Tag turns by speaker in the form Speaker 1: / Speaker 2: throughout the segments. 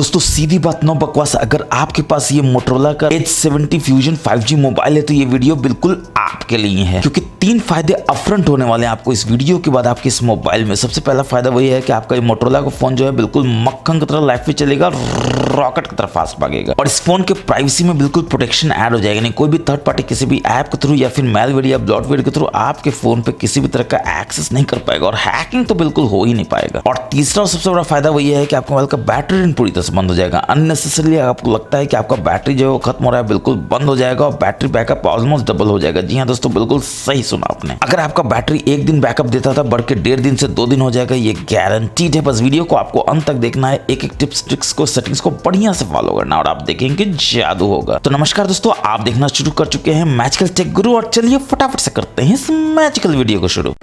Speaker 1: दोस्तों सीधी बात नो बकवास, अगर आपके पास ये मोटरोला का H70 फ्यूजन 5G मोबाइल है तो ये वीडियो बिल्कुल आपके लिए है, क्योंकि 3 फायदे अपफ्रंट होने वाले हैं आपको इस वीडियो के बाद आपके इस मोबाइल में। सबसे पहला फायदा वही है कि आपका ये मोटरोला का फोन जो है बिल्कुल मक्खन की तरह लाइफ में चलेगा, रॉकेट की तरह फास्ट भागेगा, और इस फोन के प्राइवेसी में बिल्कुल प्रोटेक्शन ऐड हो जाएगा। नहीं कोई भी थर्ड पार्टी किसी भी ऐप के थ्रू या फिर मेलवेयर या ब्लॉटवेयर के थ्रू आपके फोन पे किसी भी तरह का एक्सेस नहीं कर पाएगा, और हैकिंग तो बिल्कुल हो ही नहीं पाएगा। और तीसरा और सबसे बड़ा फायदा वही है कि आपके मोबाइल का बैटरी ड्रेन पूरी तरह से बंद हो जाएगा। अननेसेसरली आपको लगता है कि आपका बैटरी जो है वो खत्म हो रहा है, बिल्कुल बंद हो जाएगा और बैटरी बैकअप ऑलमोस्ट डबल हो जाएगा। जी हाँ दोस्तों, बिल्कुल सही सुना आपने। अगर आपका बैटरी 1 दिन बैकअप देता था, बढ़ के 1.5 दिन से 2 दिन हो जाएगा, ये गारंटीड है। बस वीडियो को आपको अंत तक देखना है, एक एक टिप्स ट्रिक्स को सेटिंग्स को बढ़िया से फॉलो करना और आप देखेंगे जादू होगा। तो नमस्कार दोस्तों, आप देखना शुरू कर चुके हैं मैजिकल टेक गुरु, और चलिए फटाफट से करते हैं इस मैजिकल वीडियो को शुरू।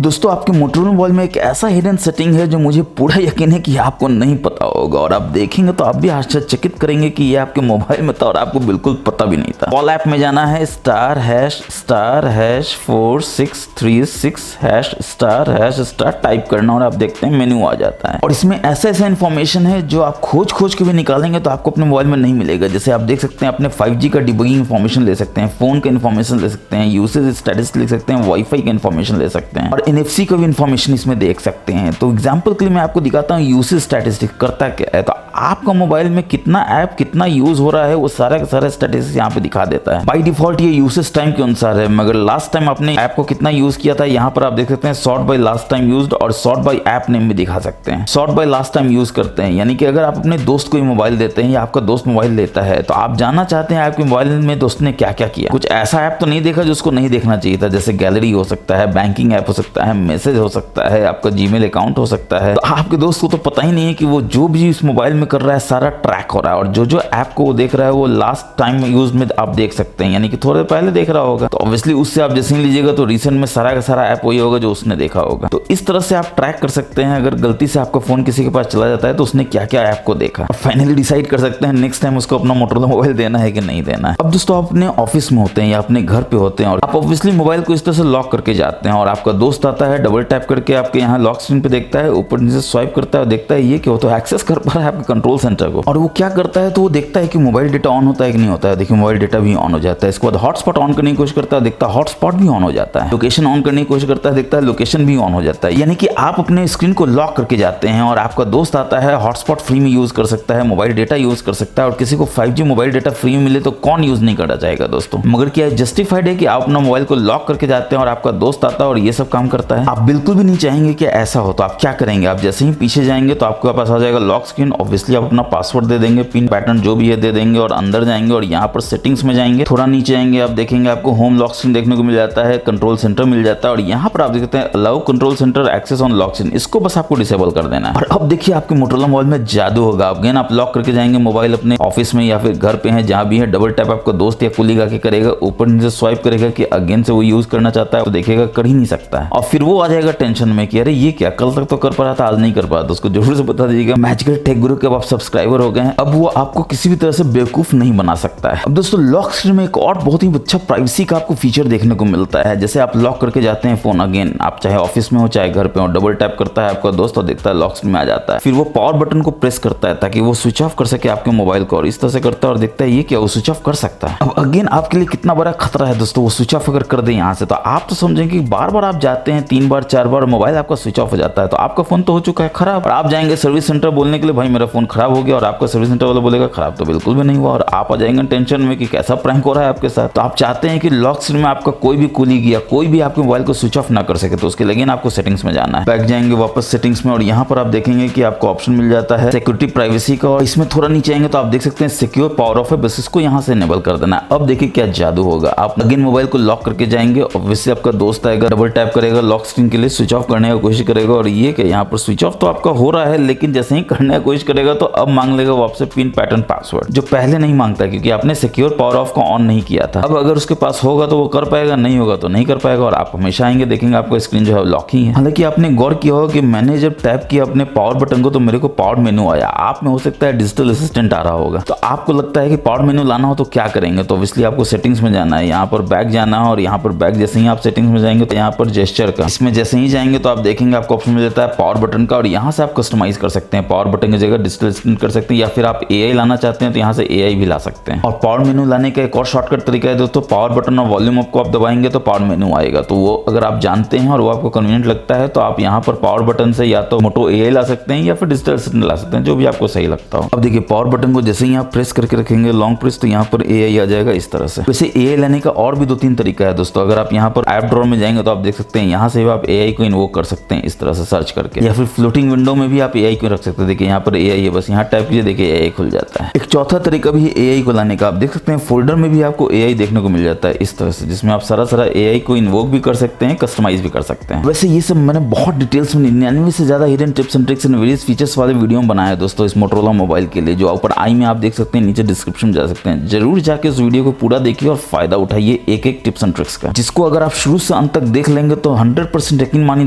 Speaker 1: दोस्तों आपके मोटरोला मोबाइल में एक ऐसा हिडन सेटिंग है जो मुझे पूरा यकीन है कि आपको नहीं पता होगा, और आप देखेंगे तो आप भी आश्चर्यचकित करेंगे कि ये आपके मोबाइल में था और आपको बिल्कुल पता भी नहीं था। कॉल ऐप में जाना है *#4636# टाइप करना और आप देखते हैं मेन्यू आ जाता है, और इसमें ऐसा इन्फॉर्मेशन है जो आप खोज के भी निकालेंगे तो आपको अपने मोबाइल में नहीं मिलेगा। जैसे आप देख सकते हैं अपने 5G का डिबगिंग इन्फॉर्मेशन ले सकते हैं, फोन का इन्फॉर्मेशन ले सकते हैं, यूसेज स्टेटस लिख सकते हैं, वाईफाई का इन्फॉर्मेशन ले सकते हैं, और NFC का भी इन्फॉर्मेशन इसमें देख सकते हैं। तो एग्जांपल के लिए मैं आपको दिखाता हूँ यूसेज स्टैटिस्टिक्स करता क्या है। तो आपका मोबाइल में कितना ऐप कितना यूज हो रहा है वो सारा का सारा स्टैटिस्टिक्स यहाँ पे दिखा देता है। बाय डिफॉल्ट ये यूसेज टाइम के अनुसार है, मगर लास्ट टाइम आपने ऐप को कितना यूज किया था यहाँ पर आप देख सकते हैं sort by last time used, और सॉर्ट बाय ऐप नेम भी दिखा सकते हैं। Sort by last time use करते हैं, यानी कि अगर आप अपने दोस्त को मोबाइल देते हैं या आपका दोस्त मोबाइल लेता है तो आप जानना चाहते हैं आपके मोबाइल में दोस्त ने क्या क्या किया। कुछ ऐसा ऐप तो नहीं देखा जो उसको नहीं देखना चाहिए था, जैसे गैलरी हो सकता है, बैंकिंग ऐप हो सकता है, मैसेज हो सकता है, आपका जीमेल अकाउंट हो सकता है। तो आपके दोस्त को तो पता ही नहीं है कि वो जो भी इस मोबाइल में कर रहा है सारा ट्रैक हो रहा है, और जो ऐप को वो देख रहा है वो लास्ट टाइम यूज में आप देख सकते हैं, यानी कि थोड़े पहले देख रहा होगा। तो ऑब्वियसली उससे आप जैसे ही लीजिएगा तो रिसेंट में सारा का सारा ऐप वही होगा जो उसने देखा होगा। तो इस तरह से आप ट्रैक कर सकते हैं अगर गलती से आपका फोन किसी के पास चला जाता है तो उसने क्या क्या ऐप को देखा, और फाइनली डिसाइड कर सकते हैं नेक्स्ट टाइम उसको अपना मोटरोला मोबाइल देना है कि नहीं देना है। अब दोस्तों आप अपने ऑफिस में होते हैं या अपने घर पे होते हैं और आप ऑब्वियसली मोबाइल को इस तरह से लॉक करके जाते हैं, और आपका दोस्त आता है, डबल टैप करके आपके यहाँ लॉक स्क्रीन पे देखता है, ऊपर नीचे स्वाइप करता है और देखता है ये क्या होता है, एक्सेस कर पा रहा है आपके कंट्रोल सेंटर को। और वो क्या करता है तो वो देखता है कि मोबाइल डेटा ऑन होता है कि नहीं होता है। देखिए मोबाइल डेटा भी ऑन हो जाता है। इसके बाद हॉटस्पॉट ऑन करने की कोशिश करता है, देखता है हॉटस्पॉट भी ऑन हो जाता है। लोकेशन ऑन करने की कोशिश करता है, देखता है लोकेशन भी ऑन हो जाता है। यानी कि आप अपने स्क्रीन को लॉक करके जाते हैं और आपका दोस्त आता है, हॉटस्पॉट फ्री में यूज कर सकता है, मोबाइल डेटा यूज कर सकता है, और किसी को 5G मोबाइल डेटा फ्री में मिले तो कौन यूज नहीं करना चाहेगा दोस्तों। मगर क्या जस्टिफाइड है कि आप अपना मोबाइल को लॉक करके जाते हैं और आपका दोस्त आता है और ये सब काम करता है? आप बिल्कुल भी नहीं चाहेंगे कि ऐसा हो। तो आप क्या करेंगे, आप जैसे ही पीछे जाएंगे तो आपके पास आ जाएगा लॉक स्क्रीन। ऑब्वियसली आप अपना पासवर्ड दे देंगे, पिन पैटर्न जो भी है दे देंगे, और अंदर जाएंगे और यहाँ पर सेटिंग्स में जाएंगे, थोड़ा नीचे आएंगे, आप देखेंगे आपको होम लॉक स्क्रीन देखने को मिल जाता है, कंट्रोल सेंटर मिल जाता है, और यहाँ पर आप देखते हैं allow control centre access on lock screen, इसको बस आपको डिसेबल कर देना है। और अब देखिए आपके मोटरोला मोबाइल में जादू होगा। अगेन आप लॉक करके जाएंगे मोबाइल अपने ऑफिस में या फिर घर पे है जहां भी है, डबल टैप आपका दोस्त या कुलीग आके करेगा, ऊपर नीचे स्वाइप करेगा कि अगेन से वो यूज करना चाहता है तो देखेगा कर ही नहीं सकता है, और फिर वो आ जाएगा टेंशन में कि अरे ये क्या, कल तक तो कर पा रहा था आज नहीं कर पा, तो उसको जरूर से बता दीजिएगा। मैजिकल टेक गुरु के अब आप सब्सक्राइबर हो गए हैं, अब वो आपको किसी भी तरह से बेवकूफ नहीं बना सकता है। अब दोस्तों लॉक स्क्रीन में एक और बहुत ही अच्छा प्राइवेसी का आपको फीचर देखने को मिलता है। जैसे आप लॉक करके जाते हैं फोन, अगेन आप चाहे ऑफिस में हो चाहे घर पे हो, डबल टैप करता है आपका दोस्त और देखता है लॉक स्क्रीन में आ जाता है, फिर वो पावर बटन को प्रेस करता है ताकि वो स्विच ऑफ कर सके आपके मोबाइल को, और इस तरह से करता है और देखता है ये क्या, वो स्विच ऑफ कर सकता है। अब अगेन आपके लिए कितना बड़ा खतरा है दोस्तों, वो स्विच ऑफ अगर कर दे यहाँ से तो आप तो समझेंगे कि बार बार आप जाते हैं 3 बार 4 बार मोबाइल आपका स्विच ऑफ हो जाता है, तो आपका फोन तो हो चुका है खराब, और आप जाएंगे सर्विस सेंटर बोलने के लिए भाई मेरा फोन खराब हो गया, और आपका सर्विस सेंटर वाला बोलेगा खराब तो बिल्कुल भी नहीं हुआ, और आप आ जाएंगे टेंशन में कि कैसा प्रैंक हो रहा है आपके साथ। तो आप चाहते हैं कि लॉक स्क्रीन में आपका कोई भी कुलीग या कोई भी आपके मोबाइल को स्विच ऑफ ना कर सके, तो उसके लिए आपको सेटिंग्स में जाना है, बैक जाएंगे वापस सेटिंग्स में, और यहाँ पर आप देखेंगे कि आपको ऑप्शन मिल जाता है सिक्योरिटी प्राइवेसी का, और इसमें थोड़ा नीचे आएंगे तो आप देख सकते हैं सिक्योर पावर ऑफ है, बस इसको यहाँ से इनेबल कर देना है। अब देखिए क्या जादू होगा, आप अगेन मोबाइल को लॉक करके जाएंगे, ऑब्वियसली आपका दोस्त आएगा, डबल टैप करेगा लॉक स्क्रीन के लिए, स्विच ऑफ करने की कोशिश करेगा, और ये कि यहाँ पर स्विच ऑफ तो आपका हो रहा है, लेकिन जैसे ही करने की कोशिश करेगा तो अब मांग लेगा वो आपसे पिन पैटर्न पासवर्ड, जो पहले नहीं मांगता क्योंकि आपने सिक्योर पावर ऑफ को ऑन नहीं किया था। अब अगर उसके पास होगा तो वो कर पाएगा, नहीं होगा तो नहीं कर पाएगा, और आप हमेशा आएंगे देखेंगे आपका स्क्रीन जो है लॉक ही है। हालांकि आपने गौर किया होगा कि मैंने जब टैप किया अपने पावर बटन को तो मेरे को पावर मेनू आया, आप में हो सकता है डिजिटल असिस्टेंट आ रहा होगा, तो आपको लगता है कि पावर मेनू लाना हो तो क्या करेंगे, तो ऑब्वियसली आपको सेटिंग्स में जाना है, यहाँ पर बैक जाना है, और यहाँ पर बैक जैसे ही आप सेटिंग्स में जाएंगे तो यहाँ पर जेस्चर का। इसमें जैसे ही जाएंगे तो आप देखेंगे आपको ऑप्शन मिल जाता है पावर बटन का, और यहाँ से आप कस्टमाइज कर सकते हैं। पावर बटन की जगह डिजिटल असिस्टेंट कर सकते हैं, या फिर आप AI लाना चाहते हैं तो यहाँ से AI भी ला सकते हैं। और पावर मेनू लाने का एक और शॉर्टकट तरीका है दोस्तों, पावर बटन और वॉल्यूम अप को आप दबाएंगे तो पावर मेनू आएगा। तो वो अगर आप जानते हैं और वो आपको कन्वीनियंट लगता है तो आप यहाँ पर पावर बटन से या तो मोटो AI ला सकते हैं या फिर डिजिटल असिस्टेंट ला सकते हैं, जो भी आपको सही लगता हो। अब देखिए पावर बटन को जैसे ही आप प्रेस करके रखेंगे लॉन्ग प्रेस, तो यहाँ पर AI आ जाएगा इस तरह से। वैसे AI लेने का और भी 2-3 तरीका है दोस्तों। अगर आप यहाँ पर ऐप ड्रॉअर में जाएंगे तो आप देख सकते हैं यहाँ से भी आप AI को इन्वोक कर सकते हैं इस तरह से सर्च करके, या फिर फ्लोटिंग विंडो में भी आप AI को रख सकते हैं। देखिए यहाँ पर AI है, बस यहाँ टाइप कीजिए, देखिए AI खुल जाता है। एक चौथा तरीका भी है AI को लाने का। आप देख सकते हैं फोल्डर में भी आपको AI देखने को मिल जाता है इस तरह से, जिसमें आप सारा AI को इन्वोक भी कर सकते हैं, कस्टमाइज भी कर सकते हैं। वैसे ये सब मैंने बहुत डिटेल्स में 99 से ज्यादा hidden tips and tricks and various features वाले वीडियो बनाया है दोस्तों इस मोटोरोला मोबाइल के लिए, जो ऊपर आई में आप देख सकते हैं, नीचे डिस्क्रिप्शन में जा सकते हैं। जरूर जाके उस वीडियो को पूरा देखिए और फायदा उठाइए एक एक टिप्स एंड ट्रिक्स का, जिसको अगर आप शुरू से अंत तक देख लेंगे तो 100% यकीन मानिए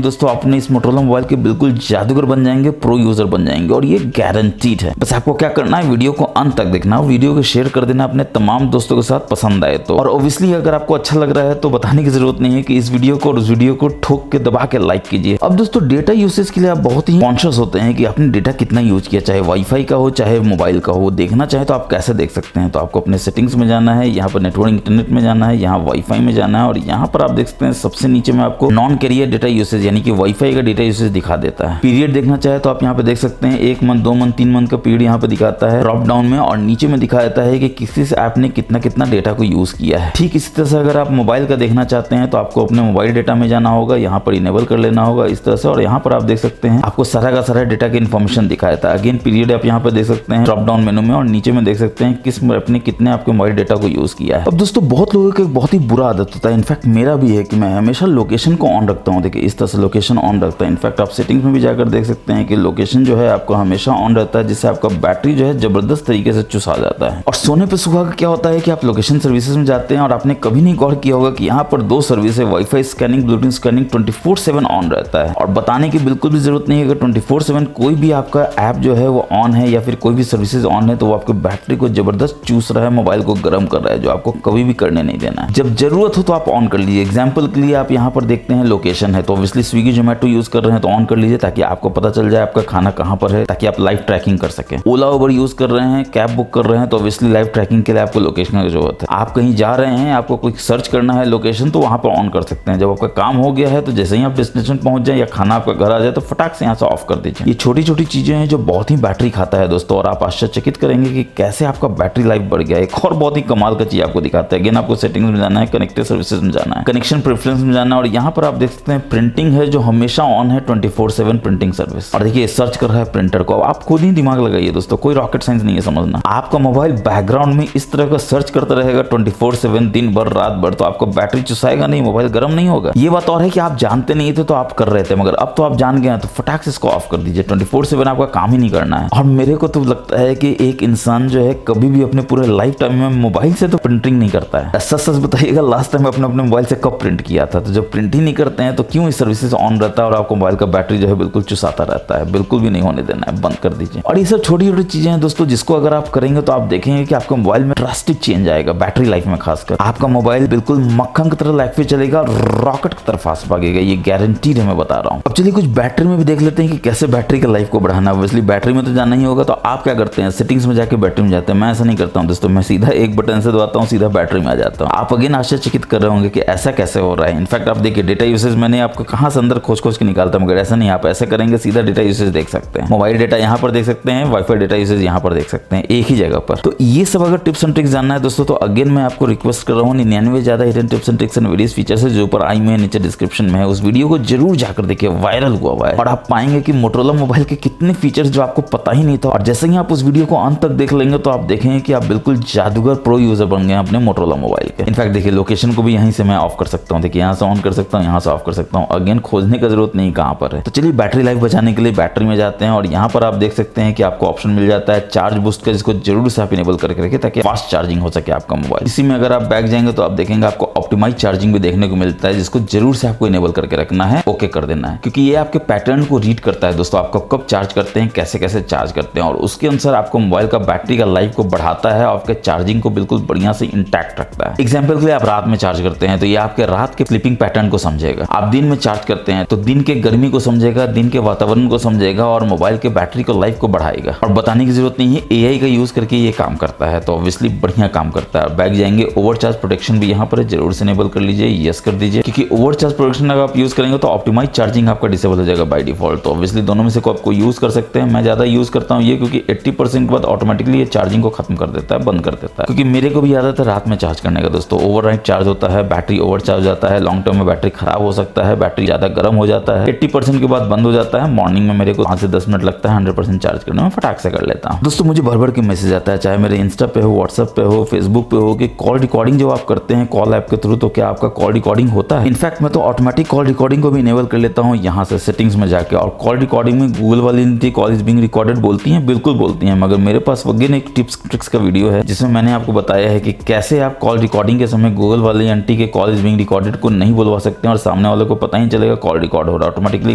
Speaker 1: दोस्तों आपने इस मोटोरोला मोबाइल के बिल्कुल जादूगर बन जाएंगे, प्रो यूजर बन जाएंगे, और ये गारंटीड है। बस आपको क्या करना है, वीडियो को अंत तक देखना, वीडियो को शेयर कर देना अपने तमाम दोस्तों के साथ पसंद आए तो। और ऑब्वियसली अगर आपको अच्छा लग रहा है तो बताने की जरूरत नहीं है कि इस वीडियो को और उस वीडियो को ठोक के दबा के लाइक कीजिए। अब दोस्तों डेटा यूसेज के लिए आप बहुत ही कॉन्शियस होते हैं कि आपने डेटा कितना यूज किया, चाहे वाईफाई का हो चाहे मोबाइल का हो। देखना चाहे तो आप कैसे देख सकते हैं, तो आपको अपने सेटिंग्स में जाना है, यहाँ पर नेटवर्क इंटरनेट में जाना है, यहाँ वाईफाई में जाना है, और यहाँ पर आप देख सकते हैं सबसे नीचे में आपको नॉन कैरियर डेटा यूसेज यानी कि वाईफाई का डेटा यूसेज दिखा देता है। पीरियड देखना चाहे तो आप यहाँ पे देख सकते हैं 1 मंथ 2 मंथ 3 मंथ का पीरियड यहाँ पे दिखाता है ड्रॉप डाउन में, और नीचे में दिखा देता है कि किसी से ऐप ने कितना कितना डेटा को यूज किया है। ठीक इसी तरह से अगर आप मोबाइल का देखना चाहते हैं तो आपको अपने मोबाइल डेटा में जाना होगा, यहाँ पर इनेबल कर लेना होगा इस तरह से, और यहाँ पर आप देख सकते हैं आपको सारा का सारा डेटा की इन्फॉर्मेशन दिखाया था। अगेन पीरियड आप यहाँ पर देख सकते हैं ड्रॉप डाउन मेनू में, और नीचे में देख सकते हैं किस अपने कितने आपके मोबाइल डेटा को यूज किया है। अब दोस्तों बहुत लोगों का एक बहुत ही बुरा आदत होता है, इनफैक्ट मेरा भी है, कि मैं हमेशा लोकेशन को ऑन रखता हूँ। देखिए इस तरह से लोकेशन ऑन रखता है। इनफैक्ट आप सेटिंग्स में भी जाकर देख सकते हैं कि लोकेशन जो है आपको हमेशा ऑन रहता है, जिससे आपका बैटरी जो है जबरदस्त तरीके से चुसा जाता है। और सोने पे सुहागा क्या होता है कि आप लोकेशन सर्विसेज में जाते हैं और आपने कभी नहीं गौर किया होगा कि यहाँ पर 2 सर्विस है, wifi scanning, Bluetooth scanning 24/7 on रहता है। और बताने की बिल्कुल भी जरूरत नहीं है कि 24/7 कोई भी आपका ऐप जो है वो ऑन है या फिर कोई भी सर्विसेज ऑन है तो वो आपके बैटरी को जबरदस्त चूस रहा है, मोबाइल को गर्म कर रहा है, जो आपको कभी भी करने नहीं देना है। जब जरूरत हो तो आप ऑन कर लीजिए। एग्जाम्पल के लिए आप यहाँ पर देखते हैं लोकेशन है, तो ऑब्वियसली स्विगी जोमेटो यूज कर रहे हैं तो ऑन कर लीजिए, ताकि आपको पता चल जाए आपका खाना कहाँ पर है, ताकि आप लाइव ट्रैकिंग कर सकें। ओला उबर यूज कर रहे हैं, कैब बुक कर रहे हैं, तो ऑब्वियसली लाइव ट्रैकिंग के लिए आपको लोकेशन की जरूरत है। आप कहीं जा रहे हैं, आपको कोई सर्च करना है लोकेशन, तो वहां पर ऑन कर सकते हैं। जब आपका काम हो गया है तो जैसे ही आप डेस्टिनेशन पहुंच जाए या खाना आपका घर आ जाए तो फटाक से यहाँ से ऑफ कर दीजिए। ये छोटी छोटी चीजें हैं जो बहुत ही बैटरी खाता है दोस्तों, और आप आश्चर्यचकित करेंगे कि कैसे आपका बैटरी लाइफ बढ़ गया। एक और बहुत ही कमाल का चीज आपको दिखाता है। अगेन आपको सेटिंग्स में जाना है, कनेक्टेड सर्विसेज में जाना है, कनेक्शन प्रेफरेंस में जाना है, और यहाँ पर आप देख सकते हैं प्रिंटिंग है जो हमेशा ऑन है, 24/7 प्रिंटिंग सर्विस। और देखिए सर्च कर रहा है प्रिंटर को, आप खुद ही दिमाग लगाइए दोस्तों, कोई रॉकेट साइंस नहीं है समझना। आपका मोबाइल बैकग्राउंड में इस तरह का सर्च करता रहेगा 24/7 दिन भर रात भर, तो आपको बैटरी चुसाएगा नहीं, मोबाइल गर्म नहीं होगा। ये बात और है कि आप जानते नहीं थे तो आप कर रहे थे, मगर अब तो आप जान गए हैं तो फटाक से इसको ऑफ कर दीजिए। 24/7 आपका काम ही नहीं करना है। और मेरे को तो लगता है कि एक इंसान जो है कभी भी अपने पूरे लाइफ टाइम में मोबाइल से तो प्रिंटिंग नहीं करता है। सच सच बताइएगा लास्ट टाइम अपने मोबाइल से कब प्रिंट किया था? तो जब प्रिंट ही नहीं करते हैं तो क्यों इस सर्विसेज ऑन रहता है और आपको मोबाइल का बैटरी जो है बिल्कुल चुसाता रहता है। बिल्कुल भी नहीं होने देना है, बंद कर दीजिए। और ये सब छोटी छोटी चीजें हैं दोस्तों, जिसको अगर आप करेंगे तो आप देखेंगे कि आपके मोबाइल में ड्रास्टिक चेंज आएगा बैटरी लाइफ में। खासकर आपका मोबाइल बिल्कुल मक्खन की तरह लाइफ पे चलेगा, रॉकेट की तरह फास्ट भागेगा, ये गारंटीड है, मैं बता रहा हूँ। अब चलिए कुछ बैटरी में भी देख लेते हैं कि कैसे बैटरी की लाइफ को बढ़ाना है। ऑब्वियसली बैटरी में तो जाना ही होगा, तो आप क्या करते हैं, सेटिंग्स में जाके बैटरी में जाते हैं। मैं ऐसा नहीं करता हूँ दोस्तों, मैं सीधा एक बटन से दबाता हूँ, सीधा बैटरी में आ जाता हूँ। आप अगेन आश्चर्यचकित कर रहे होंगे कि ऐसा कैसे हो रहा है। इनफैक्ट आप देखिए डेटा यूसेज मैंने आपको कहाँ से अंदर खोज खोज के निकालता हूँ, मगर ऐसा नहीं, आप ऐसा करेंगे सीधा डेटा यूसेज देख सकते हैं। मोबाइल डेटा यहाँ पर देख सकते हैं, वाईफाई डेटा यूसेज यहाँ पर देख सकते हैं, एक ही जगह पर। तो ये सब अगर टिप्स एंड ट्रिक्स जानना है दोस्तों, तो अगेन मैं आपको रिक्वेस्ट कर रहा हूँ 99 ज्यादा hidden tips and tricks and videos features है जो ऊपर आई में नीचे डिस्क्रिप्शन में है, उस वीडियो को जरूर जाकर देखिए, वायरल हुआ है। और आप पाएंगे कि मोटोरोला मोबाइल के कितने फीचर्स जो आपको पता ही नहीं था। और जैसे ही आप उस वीडियो को अंत तक देख लेंगे तो आप देखेंगे कि आप बिल्कुल जादूगर प्रो यूजर बन गए अपने मोटोरोला मोबाइल के। इनफैक्ट देखिए लोकेशन को भी यहीं से मैं ऑफ कर सकता हूँ। देखिए यहाँ से ऑन कर सकता हूँ, यहाँ से ऑफ कर सकता हूँ। अगेन खोजने की जरूरत नहीं कहाँ पर है। तो चलिए बैटरी लाइफ बचाने के लिए बैटरी में जाते हैं, और यहाँ पर आप देख सकते हैं कि आपको ऑप्शन मिल जाता है चार्ज बूस्ट का, जिसको जरूर से आप इनेबल करके रखें ताकि फास्ट चार्जिंग हो सके आपका मोबाइल। इसी में अगर आप बैक जाएंगे तो आप देखेंगे आपको ऑप्टिमाइज चार्जिंग भी देखने को मिलता है, जिसको जरूर से आपको इनेबल करके रखना है, ओके कर देना है, क्योंकि ये आपके पैटर्न को रीड करता है दोस्तों, आप कब चार्ज करते हैं, कैसे कैसे चार्ज करते हैं, और उसके अनुसार आपको मोबाइल का बैटरी का लाइफ को बढ़ाता है और आपके चार्जिंग को बिल्कुल बढ़िया से इंटैक्ट रखता है। एग्जाम्पल के लिए आप रात में चार्ज करते हैं तो ये आपके रात के स्लीपिंग पैटर्न को समझेगा। समझेगा। आप दिन में चार्ज करते हैं तो दिन के गर्मी को समझेगा, दिन के वातावरण को समझेगा और मोबाइल के बैटरी को लाइफ को बढ़ाएगा। और बताने की जरूरत नहीं है, एआई का यूज करके ये काम करता है, तो ऑब्वियसली बढ़िया काम करता है। बैक जाएंगे, ओवरचार्ज प्रोटेक्शन भी यहाँ पर जरूर से इनेबल कर लीजिए, यस कर दीजिए, क्योंकि ओवरचार्ज प्रोटेक्शन अगर आप यूज करेंगे तो ऑप्टिमाइज चार्जिंग आपका डिसेबल हो जाएगा बाय डिफॉल्ट। तो ऑब्वियसली दोनों में से कोई आपको यूज कर सकते हैं। मैं ज्यादा यूज करता हूँ ये, क्योंकि 80% के बाद ऑटोमेटिकली ये चार्जिंग को खत्म कर देता है, बंद कर देता है। क्योंकि मेरे को भी आदत है रात में चार्ज करने का दोस्तों, ओवरनाइट चार्ज होता है, बैटरी ओवरचार्ज हो जाता है, लॉन्ग टर्म में बैटरी खराब हो सकता है, बैटरी ज्यादा गर्म हो जाता है, 80% के बाद बंद हो जाता है। मॉर्निंग में मेरे को 5 से 10 मिनट लगता है 100% चार्ज करने में, फटाक से कर लेता हूँ। दोस्तों मुझे भर भर के मैसेज आता है, चाहे मेरे इंस्टा पे हो, व्हाट्सएप पे हो, फेसबुक पे हो, कि कॉल रिकॉर्डिंग जो आप करते हैं कॉल ऐप के थ्रू, तो क्या आपका कॉल रिकॉर्डिंग होता है? इनफैक्ट मैं तो ऑटोमेटिक कॉल रिकॉर्डिंग को भी इनेबल कर लेता हूँ यहाँ से सेटिंग्स में जाके। और कॉल रिकॉर्डिंग में गूगल वाली कॉल इज बीइंग रिकॉर्डेड बोलती हैं, बिल्कुल बोलती हैं, मगर मेरे पास अगेन एक टिप्स ट्रिक्स का वीडियो है जिसमें मैंने आपको बताया है कि कैसे आप कॉल रिकॉर्डिंग के समय गूगल वाली आंटी के कॉल इज बीइंग रिकॉर्डेड को नहीं बुलवा सकते हैं और सामने वाले को पता ही चलेगा कॉल रिकॉर्ड हो रहा है। ऑटोमेटिकली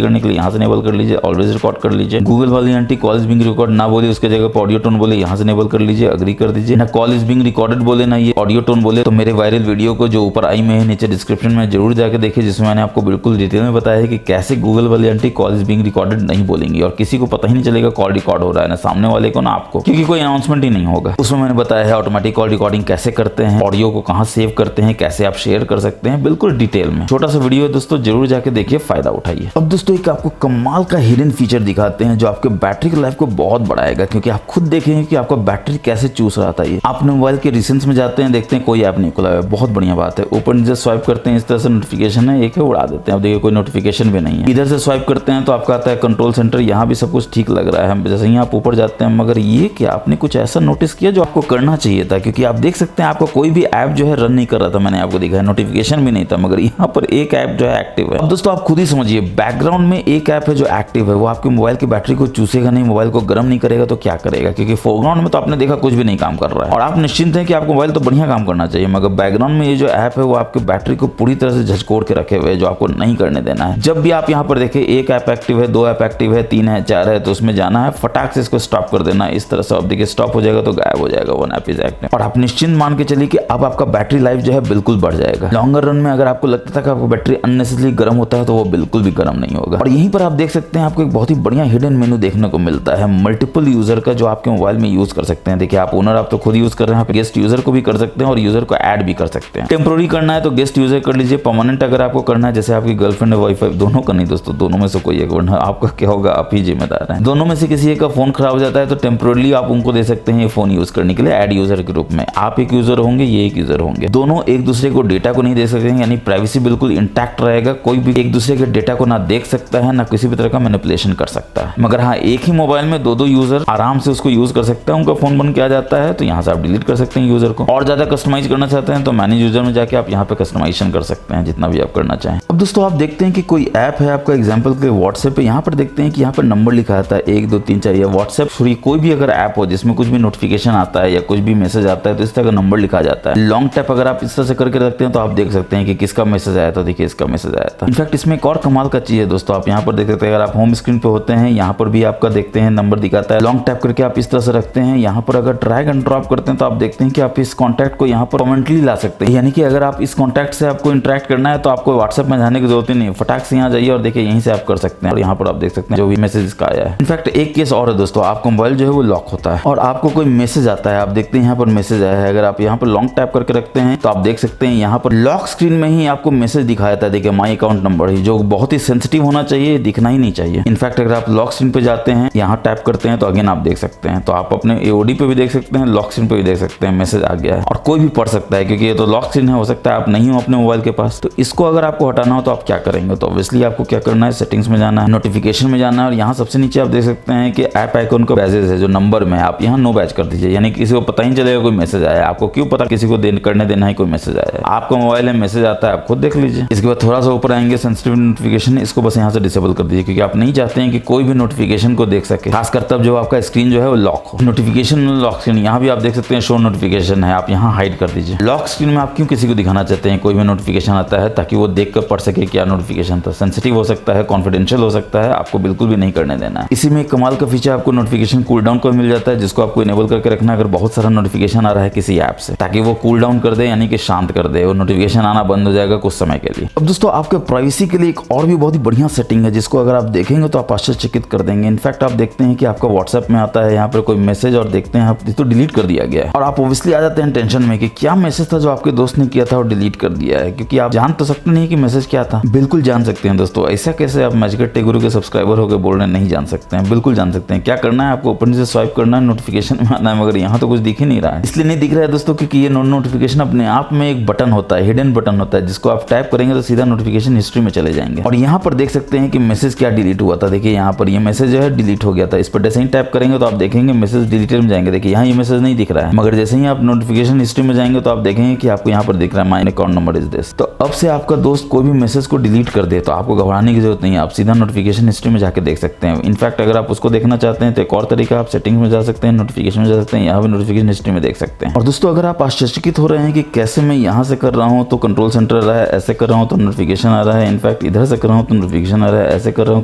Speaker 1: करने के लिए यहाँ से इनेबल कर लीजिए, ऑलवेज रिकॉर्ड कर लीजिए। गूगल वाली aunty call is being record ना बोले, उसके जगह पर ऑडियो टोन बोले, यहाँ से इनेबल कर लीजिए, अग्री कर दीजिए। ना कॉल इज बीइंग रिकॉर्डेड बोले, ना ये ऑडियो टोन बोले, तो मेरे वायरल वीडियो को जो ऊपर आई में है नीचे डिस्क्रिप्शन में जरूर जाकर देखिए, जिसमें मैंने आपको बिल्कुल डिटेल में बताया है कि कैसे गूगल वाली aunty call is being recorded नहीं बोलेंगी और किसी को पता ही नहीं चलेगा कॉल रिकॉर्ड हो रहा है, ना सामने वाले को ना आपको, क्योंकि कोई अनाउंसमेंट ही नहीं होगा। उसमें मैंने बताया है ऑटोमेटिक कॉल रिकॉर्डिंग कैसे करते हैं, ऑडियो को कहां सेव करते हैं, कैसे आप शेयर कर सकते हैं, बिल्कुल डिटेल में। छोटा सा वीडियो है दोस्तों, जरूर जाके देखिए, फायदा उठाइए। अब दोस्तों एक आपको कमाल का हिडन फीचर दिखाते हैं जो आपके बैटरी की लाइफ को बहुत बढ़ाएगा, क्योंकि आप खुद देखेंगे कि आपका बैटरी कैसे चूस रहा था। ये आपने मोबाइल के रिसेंट्स में जाते हैं, देखते हैं कोई ऐप नहीं खुला है, बहुत बढ़िया बात है। ऊपर नीचे स्वाइप करते हैं, इस तरह से नोटिफिकेशन है, एक है उड़ा देते हैं। अब देखिए कोई नोटिफिकेशन भी नहीं है। इधर से स्वाइप करते हैं तो आपका आता है कंट्रोल सेंटर, यहाँ भी सब कुछ ठीक लग रहा है। जैसे ही आप ऊपर जाते हैं, मगर ये क्या आपने कुछ ऐसा नोटिस किया जो आपको करना चाहिए था, क्योंकि आप देख सकते हैं आपका कोई भी ऐप जो है रन नहीं कर रहा था, मैंने आपको दिखाया, नोटिफिकेशन भी नहीं था, मगर यहाँ पर एक ऐप जो है एक्टिव है। अब दोस्तों आप खुद ही समझिए, बैकग्राउंड में एक ऐप है जो एक्टिव है, वो आपके मोबाइल की बैटरी को चूसेगा नहीं, मोबाइल को गर्म नहीं करेगा, तो क्या करेगा? क्योंकि फोरग्राउंड में तो आपने देखा कुछ भी नहीं काम कर रहा है और आप निश्चिंत हैं कि आपको मोबाइल तो बढ़िया काम करना चाहिए, मगर बैकग्राउंड में ये जो ऐप है वो आपकी बैटरी को पूरी तरह से झकझोर के रखे हुए है, जो आपको नहीं करने देना है। जब भी आप यहाँ पर देखें एक ऐप एक्टिव है, 2 ऐप एक्टिव है, 3 है, 4 है, तो उसमें जाना है, फटाक से इसको स्टॉप कर देना। इस तरह से आप देखिए स्टॉप हो जाएगा तो गायब हो जाएगा 1 ऐप इज एक्टिव, और आप निश्चिंत मान के चलिए कि अब आपका बैटरी लाइफ जो है बिल्कुल बढ़ जाएगा। लॉन्गर रन में अगर आपको लगता था कि आपको बैटरी अननेसेसरी गर्म होता है, तो वो बिल्कुल भी गर्म नहीं होगा। और यहीं पर आप देख सकते हैं आपको एक बहुत ही बढ़िया हिडन मेनू देखने को मिलता है, मल्टीपल यूजर का, जो आपके मोबाइल में यूज कर सकते हैं। देखिए आप ओनर आप तो खुद यूज कर रहे हैं, आप गेस्ट यूजर को भी कर सकते हैं और यूजर को ऐड भी कर सकते हैं। टेम्पोररी करना है तो गेस्ट यूजर कर लीजिए, परमानेंट अगर आपको करना है, जैसे आपकी गर्लफ्रेंड है, वाईफ, दोनों का नहीं दोस्तों, दोनों में से कोई एक वरना आपका क्या होगा, आप ही जिम्मेदार हैं। दोनों में से किसी एक का फोन खराब हो जाता है तो टेम्पोरली आप उनको दे सकते हैं ये फोन यूज करने के लिए ऐड यूजर के रूप में। आप एक यूजर होंगे, ये एक यूजर होंगे, दोनों एक दूसरे को डेटा को नहीं दे सकते, यानी प्राइवेसी बिल्कुल इंटैक्ट रहेगा। कोई भी एक दूसरे के डेटा को ना देख सकता है, ना किसी भी तरह का मैनिपुलेशन कर सकता है। मगर हाँ, एक ही मोबाइल में 2 यूजर आराम से उसको यूज कर सकता है। उनका फोन बन के आ जाता है तो यहाँ से आप डिलीट कर सकते हैं यूजर को। और ज्यादा कस्टमाइज करना चाहते हैं तो मैनेज यूजर में जाके आप यहाँ पे कस्टमाइजेशन कर सकते हैं, जितना भी आप करना चाहें। अब दोस्तों आप देखते हैं कि कोई ऐप है आपका, एग्जांपल के व्हाट्सएप पे, यहाँ पर देखते हैं कि यहाँ पर नंबर लिखा आता है 1 2 3 4, या व्हाट्सएप थ्रू कोई भी अगर ऐप हो जिसमें कुछ भी नोटिफिकेशन आता है या कुछ भी मैसेज आता है तो इस तरह का नंबर लिखा जाता है। लॉन्ग टैप अगर आप इस तरह से करके रखते हैं तो आप देख सकते हैं कि किसका मैसेज आया था। देखिए इसका मैसेज आया था। इनफैक्ट इसमें एक और कमाल का चीज है दोस्तों, आप यहाँ पर देख सकते हैं, अगर आप होम स्क्रीन पे होते हैं, यहाँ पर भी आपका देखते हैं नंबर दिखाता है। लॉन्ग टैप करके आप इस तरह से रखते हैं, यहाँ पर अगर ड्रैग एंड ड्रॉप करते हैं तो आप देखते हैं कि आप इस कॉन्टैक्ट को यहाँ पर परमानेंटली ला सकते हैं। यानी कि अगर आप इस कॉन्टैक्ट से आपको इंटरेक्ट करना है तो आपको व्हाट्सएप में जाने की जरूरत ही नहीं, फटाक से यहाँ जाइए और देखिए यहीं से आप कर सकते हैं। और यहाँ पर आप देख सकते हैं जो भी मैसेज इसका आया है। इनफैक्ट एक केस और है दोस्तों, आपका मोबाइल जो है वो लॉक होता है और आपको कोई मैसेज आता है, आप देखते हैं यहाँ पर मैसेज आया है, अगर आप यहाँ पर लॉन्ग टैप करके रखते हैं तो आप देख सकते हैं यहाँ पर लॉक स्क्रीन में ही आपको मैसेज दिखाया था। देखिए माई अकाउंट नंबर ही, जो बहुत ही सेंसिटिव होना चाहिए, दिखना ही नहीं चाहिए। इनफैक्ट अगर आप लॉक स्क्रीन पे जाते हैं, यहाँ टैप करते हैं तो अगेन आप देख सकते हैं, तो आप अपने एओडी पे भी देख सकते हैं, लॉक स्क्रीन पे भी देख सकते हैं, मैसेज आ गया है और कोई भी पढ़ सकता है, क्योंकि ये तो लॉक स्क्रीन है, हो सकता है आप नहीं हो अपने मोबाइल के पास। तो इसको अगर आपको हटाना हो तो आप क्या करेंगे, तो ऑब्वियसली आपको क्या करना है, सेटिंग्स में जाना है, नोटिफिकेशन में जाना है और यहाँ सबसे नीचे आप देख सकते हैं कि ऐप आइकॉन का बैजेस है जो नंबर में, आप यहाँ नो बैच कर दीजिए, यानी किसी को पता ही चलेगा कोई मैसेज आया है। आपको क्यों पता किसी को करने देना है कोई मैसेज आया है? आपका मोबाइल है, मैसेज आता है, आप खुद देख लीजिए। इसके बाद थोड़ा सा ऊपर आएंगे, सेंसिटिव नोटिफिकेशन, इसको बस यहाँ से डिसेबल कर दीजिए, क्योंकि आप नहीं चाहते हैं कि कोई भी नोटिफिकेशन को देख सके, खासकर तब जो आपका स्क्रीन जो है वो लॉक हो। नोटिफिकेशन लॉक स्क्रीन, यहाँ भी आप देख सकते हैं शो नोटिफिकेशन है, आप यहाँ हाइड कर दीजिए। लॉक स्क्रीन में आप क्यों किसी को दिखाना चाहते हैं कोई भी नोटिफिकेशन आता है, ताकि वो देख कर पढ़ सके क्या नोटिफिकेशन था। सेंसिटिव हो सकता है, कॉन्फिडेंशियल हो सकता है, आपको बिल्कुल भी नहीं करने देना है। इसी में एक कमाल का फीचर आपको नोटिफिकेशन कूल डाउन को मिल जाता है, जिसको आपको इनेबल करके रखना है अगर बहुत सारा नोटिफिकेशन आ रहा है किसी ऐप से, ताकि वो कूल डाउन कर दे, यानी कि शांत कर दे, वो नोटिफिकेशन आना बंद हो जाएगा कुछ समय के लिए। अब दोस्तों आपके प्राइवेसी के लिए एक और भी बहुत ही बढ़िया सेटिंग है जिसको अगर आप देखेंगे तो आप आश्चर्यचकित कर देंगे। इनफैक्ट आप देखते हैं कि आपका व्हाट्सएप में आता है यहाँ पर कोई मैसेज और देखते हैं आप तो डिलीट कर दिया गया है, और आप ओब्वियसली आ जाते हैं टेंशन में कि क्या मैसेज था जो आपके दोस्त ने किया था और डिलीट कर दिया है, क्योंकि आप जान तो सकते नहीं कि मैसेज क्या था। बिल्कुल जान सकते हैं दोस्तों, ऐसा कैसे आप मैजिक टेगुरु के सब्सक्राइबर होकर बोल रहे हैं नहीं जान सकते हैं? बिल्कुल जान सकते हैं। क्या करना है आपको, ऊपर से स्वाइप करना है, नोटिफिकेशन में आना है, मगर यहाँ तो कुछ दिख ही नहीं रहा है। इसलिए नहीं दिख रहा है दोस्तों क्योंकि ये नोटिफिकेशन अपने आप में एक बटन होता है, हिडन बटन होता है, जिसको आप टैप करेंगे तो सीधा नोटिफिकेशन हिस्ट्री में चले जाएंगे। और यहाँ पर देख सकते हैं कि मैसेज क्या डिलीट हुआ था। देखिए यहाँ पर ये मैसेज जो है डिलीट हो गया था। इस पर जैसे ही टैप करेंगे तो आप देखेंगे मैसेज डिलीटेड में जाएंगे। देखिए यहाँ ये मैसेज नहीं दिख रहा है, मगर जैसे ही आप नोटिफिकेशन हिस्ट्री में जाएंगे तो आप देखेंगे कि आपको यहाँ पर दिख रहा है my account number is this. तो अब से आपका दोस्त कोई भी मैसेज को डिलीट कर दे तो आपको घबराने की जरूरत नहीं है, आप सीधा नोटिफिकेशन हिस्ट्री में जाकर देख सकते हैं। इनफैक्ट अगर आप उसको देखना चाहते हैं तो एक और तरीका, आप सेटिंग्स में जा सकते हैं, नोटिफिकेशन में जा सकते हैं, यहाँ भी नोटिफिकेशन हिस्ट्री में देख सकते हैं। और दोस्तों अगर आप आश्चर्यचकित हो रहे हैं कि कैसे मैं यहाँ से कर रहा हूँ तो कंट्रोल सेंटर आ रहा है, ऐसे कर रहा हूँ तो नोटिफिकेशन आ रहा है, इनफैक्ट इधर से कर रहा हूँ तो नोटिफिकेशन आ रहा है, ऐसे कर रहा हूँ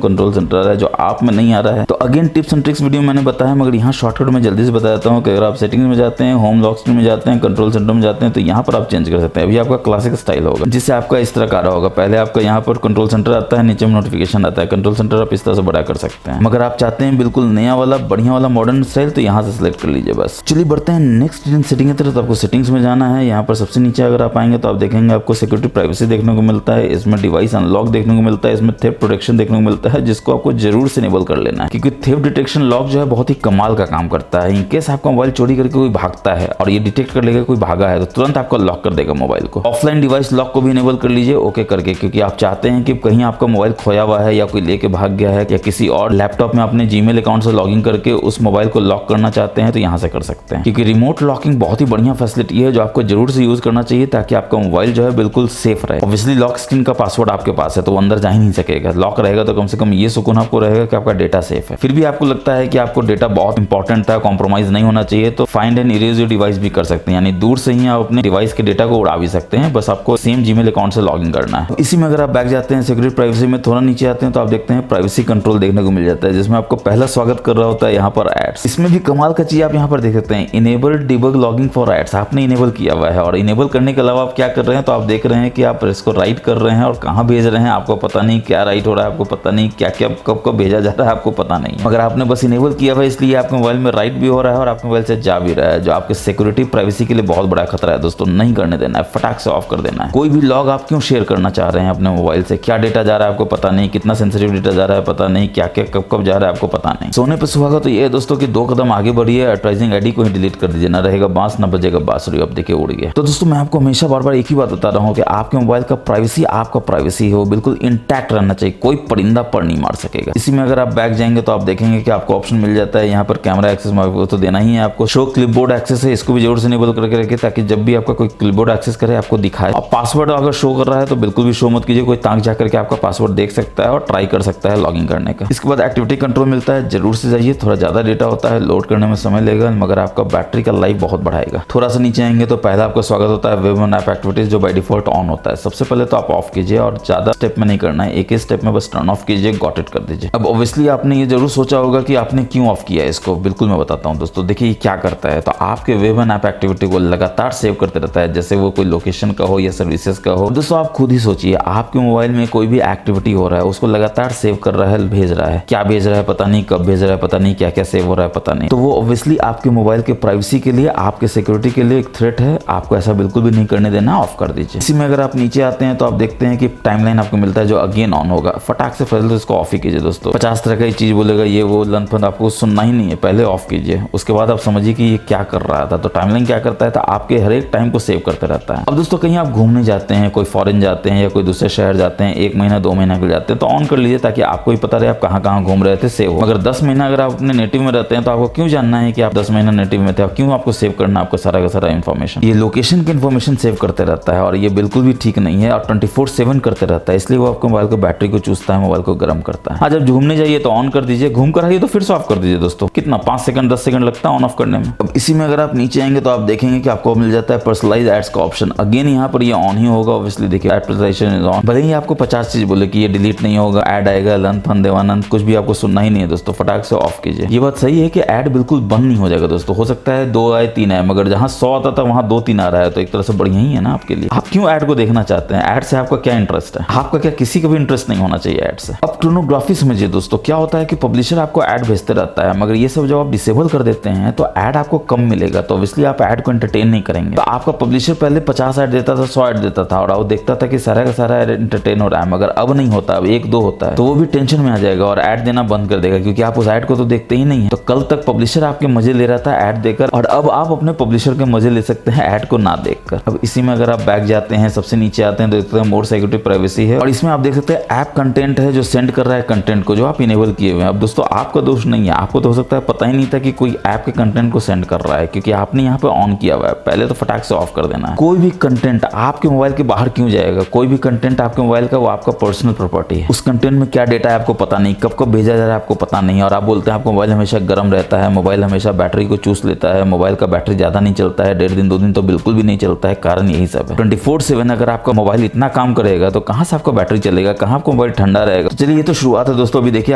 Speaker 1: कंट्रोल सेंटर आ रहा है, जो आप में नहीं आ रहा है, तो again tips and tricks video मैंने बताया, मगर यहाँ शॉर्टकट में जल्दी से बता देता हूँ कि अगर आप सेटिंग्स में जाते हैं, होम लॉक स्क्रीन में जाते हैं, कंट्रोल सेंटर में जाते हैं, तो यहाँ पर आप चेंज कर सकते हैं। अभी आपका क्लासिक स्टाइल होगा जिससे आपका इस तरह का आ रहा होगा। पहले आपका यहाँ पर कंट्रोल सेंटर आता है, नीचे में नोटिफिकेशन आता है, कंट्रोल सेंटर आप इस तरह से बड़ा कर सकते हैं। मगर आप चाहते हैं बिल्कुल नया वाला बढ़िया वाला मॉडर्न स्टाइल, तो यहाँ से सिलेक्ट कर लीजिए बस। चलिए बढ़ते हैं नेक्स्ट सेटिंग की तरफ। तो आपको सेटिंग्स में जाना है, यहाँ पर सबसे नीचे अगर आप आएंगे तो आप देखेंगे आपको सिक्योरिटी प्राइवेसी देखने को मिलता है, इसमें डिवाइस अनलॉक देखने को मिलता है, इसमें थेफ्ट प्रोटेक्शन देखने को मिलता है, जिसको आपको जरूर से इनेबल कर लेना है, क्योंकि थेफ्ट डिटेक्शन लॉक जो है बहुत ही कमाल का काम करता है। इनकेस आपका मोबाइल चोरी करके कोई भागता है और ये डिटेक्ट कर लेगा कोई भागा है तो तुरंत आपको लॉक कर देगा मोबाइल को। ऑफलाइन डिवाइस लॉक को भी इनेबल कर लीजिए ओके करके, क्योंकि आप चाहते हैं कि कहीं आपका मोबाइल खोया हुआ है या कोई लेके भाग गया है या किसी और लैपटॉप में अपने जीमेल अकाउंट से लॉगिन करके उस मोबाइल को लॉक करना चाहते हैं तो यहाँ से कर सकते हैं, क्योंकि रिमोट लॉकिंग बहुत ही बढ़िया फैसिलिटी है जो आपको जरूर से यूज करना चाहिए ताकि आपका मोबाइल जो है बिल्कुल सेफ रहे। ऑब्वियसली लॉक स्क्रीन का पासवर्ड आपके पास है तो वो अंदर जा ही नहीं सकेगा, लॉक रहेगा तो कम से कम ये सुकून आपको रहेगा कि आपका डेटा सेफ है। फिर भी आपको लगता है कि आपको डेटा बहुत इंपॉर्टेंट था, कॉम्प्रोमाइज नहीं होना चाहिए, तो find and erase your device भी कर सकते हैं, यानी दूर से ही आप अपने डिवाइस के डेटा को उड़ा भी सकते हैं, बस आपको सेम जीमेल अकाउंट से लॉगिन करना है। इसी में अगर आप बैक जाते हैं सिक्योरिटी प्राइवेसी में, थोड़ा नीचे आते हैं तो आप देखते हैं प्राइवेसी कंट्रोल देखने को मिल जाता है, जिसमें आपको पहला स्वागत कर रहा होता है यहाँ पर एड्स। इसमें भी कमाल का चीज आप यहाँ पर देख सकते हैं, enable debug logging for ads आपने इनेबल किया हुआ है। और इनेबल करने के अलावा आप क्या कर रहे हैं तो आप देख रहे हैं कि आप इसको राइट कर रहे हैं और कहाँ भेज रहे हैं आपको पता नहीं, क्या राइट हो रहा है आपको पता नहीं, क्या क्या कब कब भेजा जा रहा है आपको पता नहीं, मगर आपने बस इनेबल किया हुआ है, इसलिए आपके मोबाइल में राइट भी हो रहा है और आपके मोबाइल से जा भी रहा है, जो आपके सिक्योरिटी प्राइवेसी के लिए बहुत बड़ा खतरा है दोस्तों। नहीं करने देना है, फटाक से ऑफ कर देना है। कोई भी लॉग आप क्यों शेयर करना चाह रहे हैं अपने मोबाइल से, क्या डेटा जा रहा है आपको पता नहीं, कितना सेंसिटिव डेटा जा रहा है पता नहीं, क्या क्या कब कब जा रहा है आपको पता नहीं। सोने पे सुहागा तो ये है दोस्तों कि 2 कदम आगे बढ़िए, एडवर्टाइजिंग आईडी को ही डिलीट कर दीजिए, ना रहेगा बांस ना बजेगा बांसुरी। अब देखिए उड़ गया। तो दोस्तों मैं आपको हमेशा बार बार एक ही बात बता रहा हूँ कि आपके मोबाइल का प्राइवेसी आपका प्राइवेसी है, वो बिल्कुल इंटैक्ट रहना चाहिए, कोई परिंदा पर नहीं मार सकेगा। इसी में अगर आप बैक जाएंगे तो आप देखेंगे कि आपको ऑप्शन मिल जाता है यहाँ पर कैमरा एक्सेस तो देना ही है आपको, शो क्लिपबोर्ड एक्सेस है, इसको भी जरूर से इनेबल करके रखिए ताकि जब भी आपका कोई क्लिपबोर्ड एक्सेस करे आपको दिखाए। और पासवर्ड अगर शो कर रहा है तो बिल्कुल भी शो मत कीजिए, कोई ताक जाकर के आपका पासवर्ड देख सकता है और ट्राई कर सकता है लॉगिन करने का। इसके बाद एक्टिविटी कंट्रोल मिलता है, जरूर से जाइए, थोड़ा ज्यादा डेटा होता है, लोड करने में समय लगेगा मगर आपका बैटरी का लाइफ बहुत बढ़ाएगा। थोड़ा सा नीचे आएंगे तो पहला आपका स्वागत होता है वेब एंड ऐप एक्टिविटीज, जो बाय डिफॉल्ट ऑन होता है। सबसे पहले तो आप ऑफ कीजिए और ज्यादा स्टेप में नहीं करना है, एक ही स्टेप में बस टर्न ऑफ कीजिए, गॉट इट कर दीजिए। अब ऑब्वियसली आपने ये जरूर सोचा होगा कि आपने क्यों ऑफ किया है इसको, बिल्कुल मैं बताता हूँ दोस्तों। देखिए ये क्या करता है, तो आपके वेब एंड ऐप एक्टिविटी को लगातार सेव करते रहता है, जैसे वो कोई लोकेशन का हो या सर्विसेज का हो। दोस्तों आप खुद ही सोचिए, आपके मोबाइल में कोई भी एक्टिविटी हो रहा है उसको लगातार सेव कर रहा है, भेज रहा है, क्या भेज रहा है पता नहीं, कब भेज रहा है पता नहीं, क्या क्या सेव हो रहा है पता नहीं, तो वो ऑब्वियसली आपके मोबाइल के प्राइवेसी के लिए, आपके सिक्योरिटी के लिए एक थ्रेट है। आपको ऐसा बिल्कुल भी नहीं करने देना, ऑफ कर दीजिए। इसी में अगर आप नीचे आते हैं तो आप देखते हैं कि टाइमलाइन आपको मिलता है जो अगेन ऑन होगा, फटाक से पहले तो इसको ऑफ ही कीजिए दोस्तों। 50 तरह का चीज बोलेगा ये वो लन फन, आपको सुनना ही नहीं है, पहले ऑफ कीजिए, उसके बाद आप समझिए कि ये क्या कर रहा था। तो टाइमलाइन क्या करता है, तो आपके हर एक टाइम को सेव करते रहता है। अब दोस्तों कहीं आप घूमने जाते हैं, कोई फॉरेन जाते हैं या कोई दूसरे शहर जाते हैं, 1 महीना 2 महीना के जाते हैं, तो ऑन कर लीजिए ताकि आपको भी पता रहे आप कहाँ कहाँ घूम रहे थे, सेव हो। अगर 10 महीना अगर आप अपने नेटिव में रहते हैं तो आपको क्यों जानना है कि आप 10 महीना नेटिव में थे, आप क्यों आपको सेव करना आपको सारा का सारा इन्फॉर्मेशन। ये लोकेशन की इन्फॉर्मेशन सेव करते रहता है और ये बिल्कुल भी ठीक नहीं है और 24/7 करते रहता है, इसलिए वो आपको मोबाइल को बैटरी को चूसता है, मोबाइल को गर्म करता है। हाँ जब घूमने जाइए तो ऑन कर दीजिए, घूम कर आइए तो फिर से ऑफ कर दीजिए दोस्तों। कितना 5 सेकंड 10 सेकंड लगता है ऑन ऑफ करने में। अब इसी में अगर आप नीचे आएंगे तो आप देखेंगे कि आपको मिल जाता है पर्सनलाइज एड्स का ऑप्शन। अगेन यहाँ पर ये ऑन ही होगा ऑब्वियसली, देखिए एड पर्सनलाइजेशन इज ऑन। भले ही आपको 50 चीज बोले कि ये डिलीट नहीं होगा, ऐड आएगा, लन फन देवानंद, कुछ भी आपको सुनना ही नहीं है दोस्तों, फटाक से ऑफ कीजिए। ये बात सही है कि ऐड बिल्कुल बंद नहीं हो जाएगा दोस्तों, हो सकता है 2 आए 3 आए, मगर जहाँ 100 आता था वहाँ 2-3 आ रहा है, तो एक तरह से बढ़िया ही है ना आपके लिए। आप क्यों ऐड को देखना चाहते हैं, ऐड से आपका क्या इंटरेस्ट है, आपका क्या किसी का भी इंटरेस्ट नहीं होना चाहिए ऐड से। अब टर्नोग्राफी समझिए दोस्तों, क्या होता है कि पब्लिशर आपको ऐड भेजते रहता है, मगर ये सब जब आप डिसेबल कर देते हैं तो ऐड आपको कम मिलेगा, तो ऑब्वियसली आप ऐड को एंटरटेन नहीं करेंगे। तो आपका पब्लिशर पहले 50 ऐड देता था, 100 ऐड देता था और वो देखता था कि सारा का सारा ऐड एंटरटेन हो रहा है, मगर अब नहीं होता, अब 1-2 होता है, तो वो भी टेंशन में आ जाएगा और ऐड देना बंद कर देगा, क्योंकि आप उस ऐड को तो देखते ही नहीं है। तो कल तक पब्लिशर आपके मजे ले रहा था ऐड देकर, और अब आप अपने पब्लिशर के मजे ले सकते हैं ऐड को ना देखकर। अब इसी में अगर आप बैक जाते हैं, सबसे नीचे आते हैं तो देखते हैं मोर सिक्योरिटी प्राइवेसी है, और इसमें आप देख सकते हैं ऐप कंटेंट है जो सेंड कर रहा है कंटेंट को, जो आप इनेबल किए हुए हैं। अब दोस्तों आपका दोष नहीं है, आपको तो हो सकता है पता ही नहीं था कि कोई ऐप के कंटेंट को सेंड कर रहा है, क्योंकि आपने यहाँ पे ऑन किया हुआ है। पहले तो फटाक से ऑफ कर देना है। कोई भी कंटेंट आपके मोबाइल के बाहर क्यों जाएगा, कोई भी कंटेंट आपके मोबाइल का, वो आपका पर्सनल प्रॉपर्टी है। उस कंटेंट में क्या डेटा है आपको पता नहीं, कब कब भेजा जा रहा है आपको पता नहीं, और आप बोलते हैं आपका मोबाइल हमेशा गर्म रहता है, मोबाइल हमेशा बैटरी को चूस लेता है, मोबाइल का बैटरी ज्यादा नहीं चलता है, 1.5 दिन 2 दिन तो बिल्कुल भी नहीं चलता है। कारण यही सब है। 24/7 अगर आपका मोबाइल इतना काम करेगा तो कहां से आपका बैटरी चलेगा, कहां आपका मोबाइल ठंडा रहेगा। तो चलिए ये तो शुरुआत है दोस्तों, अभी देखिए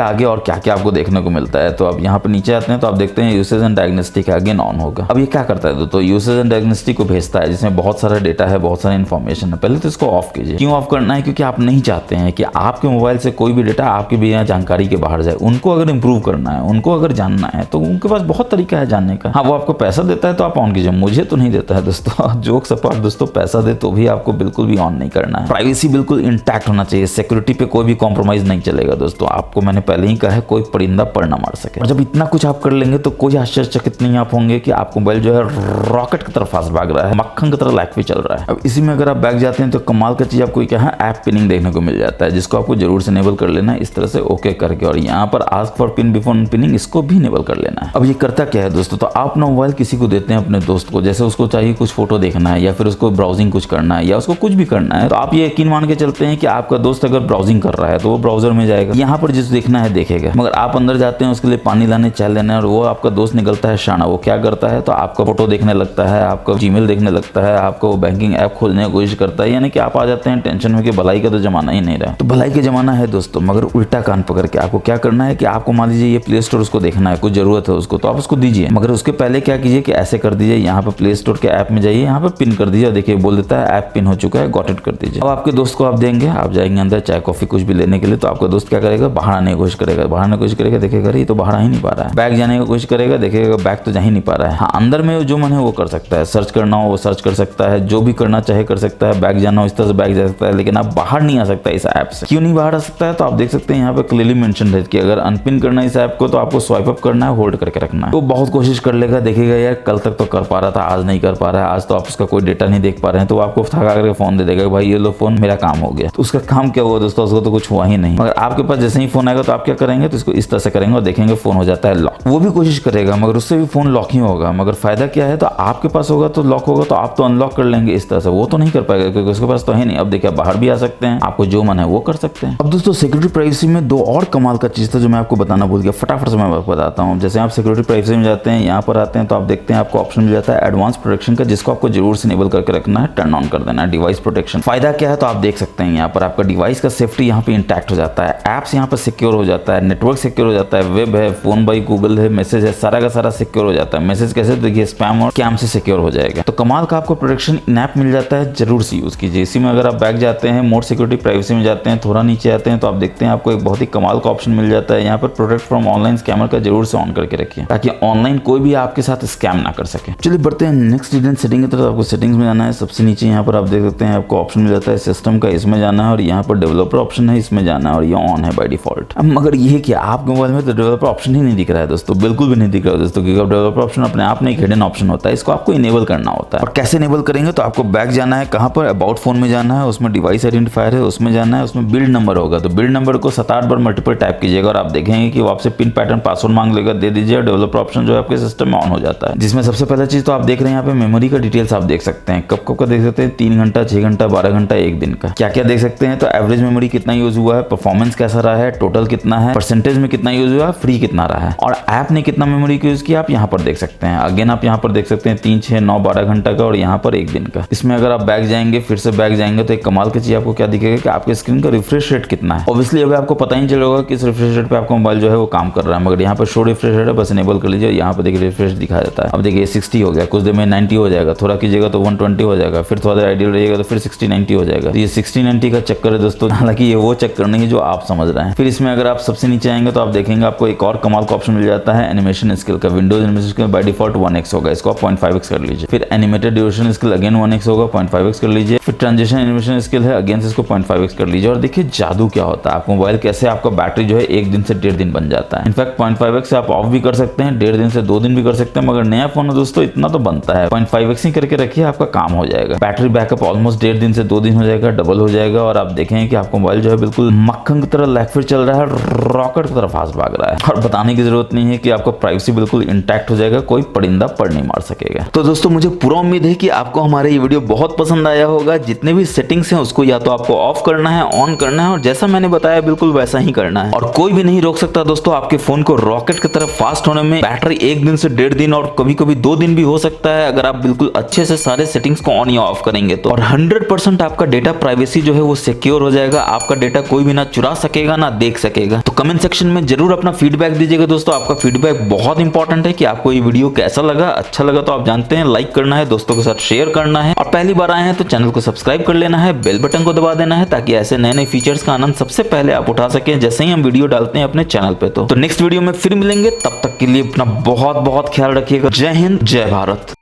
Speaker 1: आगे और क्या क्या आपको देखने को मिलता है। तो अब यहाँ पे नीचे आते हैं तो आप देखते हैं usage and diagnostic again on होगा। अब ये क्या करता है दोस्तों, यूसेज एंड डायग्नोस्टिक को भेजता है जिसमें बहुत सारा डेटा है, बहुत सारा इन्फॉर्मेशन है। पहले तो इसको ऑफ कीजिए। क्यों ऑफ करना है, क्योंकि आप नहीं चाहते हैं कि आपके मोबाइल से कोई भी डेटा आपके बिना जानकारी के बाहर जाए। उनको अगर इंप्रूव करना है, उनको अगर जानना है, तो उनके पास बहुत तरीका है जानने का। हाँ, वो आपको पैसा देता है तो आप ऑन कीजिए, मुझे तो नहीं देता है दोस्तों। जोक्स अपार्ट दोस्तों, पैसा दे तो भी आपको बिल्कुल भी ऑन नहीं करना है। प्राइवेसी बिल्कुल इंटैक्ट होना चाहिए, सिक्योरिटी पे कोई भी कॉम्प्रोमाइज नहीं चलेगा दोस्तों। आपको मैंने पहले ही कहा है, कोई परिंदा पर ना मार सके। और जब इतना कुछ आप कर लेंगे तो कोई आश्चर्यचकित नहीं आप होंगे कि आपका मोबाइल जो है रॉकेट की तरफ फास्ट भाग रहा है, मक्खन की तरह लाइफ पे चल रहा है। अब इसी में अगर आप बैक जाते हैं तो कमाल का चीज आपको क्या है, ऐप पिनिंग देखने को मिल जाता है, जिसको आपको जरूर से इनेबल कर लेना है इस तरह से ओके करके, और यहाँ पर ask for pin before pinning इसको भी इनेबल कर लेना है। अब ये करता क्या है दोस्तों, तो आप अपना मोबाइल किसी को देते हैं, अपने दोस्त को, जैसे उसको चाहिए कुछ फोटो देखना है या फिर उसको ब्राउजिंग कुछ करना है या उसको कुछ भी करना है, तो आप ये यकीन मान के चलते हैं कि आपका दोस्त अगर ब्राउजिंग कर रहा है तो वो ब्राउजर में जाएगा, यहाँ पर जिस देखना है देखेगा। मगर आप अंदर जाते हैं उसके लिए पानी लाने, चाय लेने, और वो आपका दोस्त निकलता है शाना, वो क्या करता है, तो आपका फोटो देखने लगता है, आपका जीमेल देखने लगता है, आपका वो बैंकिंग ऐप खोलने की कोशिश करता है। यानी कि आप आ जाते हैं टेंशन में कि भलाई का तो जमाना ही नहीं रहा। तो भलाई का जमाना है दोस्तों, मगर उल्टा कान पकड़ के आपको क्या करना है कि आपको मान लीजिए ये प्ले स्टोर उसको देखना है, कुछ जरूरत है उसको, तो आप उसको दीजिए, मगर उसके पहले क्या कीजिए कि ऐसे कर दीजिए, यहाँ पे प्ले स्टोर के ऐप में जाइए, यहाँ पे पिन कर दीजिए, देखिए बोल देता है ऐप पिन हो चुका है, गॉट इट कर दीजिए। अब आपके दोस्त को आप देंगे, आप जाएंगे अंदर चाय कॉफी कुछ भी लेने के लिए, तो आपका दोस्त क्या करेगा, बाहर आने की कोशिश करेगा, बाहर आने की कोशिश करेगा, देखेगा ये तो बाहर आ ही नहीं पा रहा है, बैग जाने की कोशिश करेगा, देखेगा बैग तो जा ही नहीं पा रहा है। हाँ, अंदर में जो मन है वो कर सकता है, सर्च करना हो वो सर्च कर सकता है, जो भी करना चाहे कर सकता है, बैग जाना हो इस तरह से बैग जा सकता है, लेकिन आप बाहर नहीं आ सकता इस ऐप से। क्यों नहीं बाहर आ सकता है, तो आप देख सकते हैं यहाँ पे क्लियरली मेंशन है कि अगर अनपिन करना है इस ऐप को तो आपको स्वाइप अप करना है, होल्ड करके रखना है। तो बहुत कोशिश कर लेगा, देखेगा यार कल तक तो कर पा रहा था, आज नहीं कर पा रहा है, आज तो आप उसका कोई डेटा नहीं देख पा रहे हैं, तो आपको थका करके फोन दे देगा, भाई ये लो फोन, मेरा काम हो गया। तो उसका काम क्या हुआ दोस्तों, उसको तो कुछ हुआ ही नहीं। मगर आपके पास जैसे ही फोन आएगा तो आप क्या करेंगे, तो इसको इस तरह से करेंगे और देखेंगे फोन हो जाता है लॉक। वो भी कोशिश करेगा मगर उससे भी फोन लॉक ही होगा, मगर फायदा क्या है, तो आपके पास होगा तो लॉक होगा, तो आप तो अनलॉक कर लेंगे इस तरह से, वो तो नहीं कर पाएगा क्योंकि उसके पास तो है नहीं। अब देखिए बाहर भी आ सकते हैं, आपको जो मन है वो कर सकते हैं। अब दोस्तों सिक्योरिटी प्राइवेसी में दो और कमाल का चीज था जो मैं आपको बताना भूल गया, फटाफट से मैं आपको बताता हूँ। जैसे आप सिक्योरिटी प्राइवेसी में जाते हैं, यहाँ पर आते हैं तो आप देखते हैं आपको ऑप्शन मिल जाता है एडवांस प्रोटेक्शन का, जिसको आपको जरूर से इनेबल करके रखना है, टर्न ऑन कर देना है डिवाइस प्रोटेक्शन। फायदा क्या है, तो आप देख सकते हैं यहाँ पर आपका डिवाइस का सेफ्टी यहाँ पे इंटैक्ट हो जाता है, एप्स यहाँ पर सिक्योर हो जाता है, नेटवर्क सिक्योर हो जाता है, वेब है, फोन बाई गूगल है, मैसेज है, सारा का सारा सिक्योर हो जाता है। मैसेज कैसे, देखिए स्पैम और स्कैम से सिक्योर हो जाएगा। तो कमाल का आपको प्रोटेक्शन इन ऐप मिल जाता है, जरूर से यूज कीजिए। इसी में अगर आप बैक जाते हैं, मोर सिक्योरिटी प्राइवेसी में जाते हैं, थोड़ा नीचे आते हैं तो आप देखते हैं आपको एक बहुत ही कमाल का ऑप्शन मिल जाता है, यहाँ पर प्रोटेक्ट फ्रॉम ऑनलाइन स्कैमर का जरूर से ऑन करके रखिए, ताकि ऑनलाइन कोई भी आपके साथ स्कैम ना कर सके। चलिए बढ़ते हैं नेक्स्ट डिटेल सेटिंग की तरफ। आपको सेटिंग्स में जाना है, सबसे नीचे यहाँ पर आप देख सकते हैं आपको ऑप्शन मिल जाता है सिस्टम का, इसमें जाना है, और यहाँ पर डेवलपर ऑप्शन है, इसमें जाना है, और ये ऑन है बाय डिफॉल्ट। अब मगर ये कि आपके मोबाइल में तो डेवलपर ऑप्शन ही नहीं दिख रहा है दोस्तों, बिल्कुल भी नहीं दिख रहा है दोस्तों, क्योंकि डेवलपर ऑप्शन अपने आप में एक हिडन ऑप्शन होता है, इसको आपको इनेबल करना होता है। और कैसे इनेबल करेंगे, तो आपको बैक जाना है, कहाँ पर, अबाउट फोन में जाना है, उसमें डिवाइस आइडेंटिफायर है, उसमें जाना है, उसमें बिल्ड नंबर होगा, तो बिल्ड नंबर को 7-8 बार मल्टीपल टाइप कीजिएगा और आप देखेंगे कि वो आपसे पिन पैटर्न पासवर्ड मांग लेगा, दे दीजिए, और डेवलपर ऑप्शन जो है आपके सिस्टम में ऑन हो जाता है। जिसमें सबसे पहला चीज तो आप देख रहे हैं यहाँ पे मेमोरी का डिटेल्स आप देख सकते हैं, कब कब का देख सकते हैं, 3 घंटा, 6 घंटा, 12 घंटा, 1 दिन का, क्या क्या देख सकते हैं। तो एवरेज मेमोरी कितना यूज हुआ है, परफॉर्मेंस कैसा रहा है, टोटल कितना है, परसेंटेज में कितना यूज हुआ है, फ्री कितना रहा है, और ऐप ने कितना मेमोरी का यूज किया आप यहाँ पर देख सकते हैं। अगेन आप यहाँ पर देख सकते हैं 3, 6, 9, 12 घंटा का, और यहाँ पर 1 दिन का। इसमें अगर आप बैक जाएंगे, फिर से बैक जाएंगे, तो एक कमाल की चीज आपको क्या दिखेगा कि आपके स्क्रीन का रिफ्रेश रेट कितना है। ऑब्वियसली अभी आपको पता ही नहीं चलेगा कि इस रिफ्रेश रेट पे आपका मोबाइल जो है वो काम कर रहा है, मगर यहाँ पर शो रिफ्रेश रेट है, बस इनेबल कर लीजिए, यहाँ पर देखिए रिफ्रेश दिखा जाता है। अब देखिए 60 हो गया, कुछ देर में 90 हो जाएगा, थोड़ा कीजिएगा तो 120 हो जाएगा, फिर थोड़ा देर आइडियल रहिएगा तो फिर 60, 90 हो जाएगा। ये 1690 का चक्कर है दोस्तों, हालांकि ये वो चक्कर नहीं जो आप समझ रहे हैं। फिर इसमें अगर आप सबसे नीचे आएंगे तो आप देखेंगे आपको एक और कमाल का ऑप्शन मिल जाता है एनिमेशन स्केल का। Windows animation scale by default 1x होगा, इसको आप 0.5x कर लीजिए। फिर animated duration scale again 1x होगा, 0.5x कर लीजिए। फिर ट्रांजिशन एनिमेशन स्केल है, अगेन इसको 0.5x कर लीजिए। और देखिए जादू क्या होता है, आपको मोबाइल कैसे आपका बैटरी जो है 1 दिन से 1.5 दिन बन जाता है। इनफैक्ट 0.5x से आप ऑफ भी कर सकते हैं, 1.5 दिन से 2 दिन भी कर सकते हैं, मगर नया फोन है दोस्तों इतना तो बनता है। 0.5x ही करके रखिए, आपका काम हो जाएगा। बैटरी बैकअप ऑलमोस्ट 1.5 दिन से 2 दिन हो जाएगा, डबल हो जाएगा। और आप देखें कि आपका मोबाइल जो है बिल्कुल मक्खन की तरह लैगफिर चल रहा है, रॉकेट की तरह फास्ट भाग रहा है। और बताने की जरूरत नहीं है कि आपका प्राइवेसी बिल्कुल इंटैक्ट हो जाएगा, कोई परिंदा पड़ नहीं मार सकेगा। तो दोस्तों मुझे पूरा उम्मीद है कि आपको हमारे ये वीडियो बहुत पसंद आया होगा। जितने भी सेटिंग्स हैं उसको या तो आपको ऑफ करना है, ऑन करना है, और जैसा मैंने बताया बिल्कुल वैसा ही करना है। और कोई भी नहीं रोक सकता दोस्तों आपके फोन को रॉकेट की तरफ फास्ट होने में। बैटरी 1 दिन से 1.5 दिन और कभी कभी 2 दिन भी हो सकता है अगर आप बिल्कुल अच्छे से सारे सेटिंग्स को ऑन या ऑफ करेंगे तो। और 100% आपका डेटा प्राइवेसी जो है वो सिक्योर हो जाएगा। आपका डेटा कोई भी ना चुरा सकेगा ना देख सकेगा। तो कमेंट सेक्शन में जरूर अपना फीडबैक दीजिएगा दोस्तों। आपका फीडबैक बहुत इंपॉर्टेंट है कि आपको ये वीडियो कैसा लगा। अच्छा लगा तो आप जानते हैं लाइक करना है, दोस्तों के साथ शेयर करना है, और पहली बार आए हैं तो चैनल को सब्सक्राइब कर लेना है, बेल बटन को दबा देना है ताकि ऐसे नए नए फीचर्स का आनंद सबसे पहले आप उठा सकें जैसे ही हम वीडियो डालते हैं अपने चैनल पे। तो नेक्स्ट वीडियो में फिर मिलेंगे, तब तक के लिए अपना बहुत बहुत ख्याल रखिएगा। जय हिंद, जय भारत।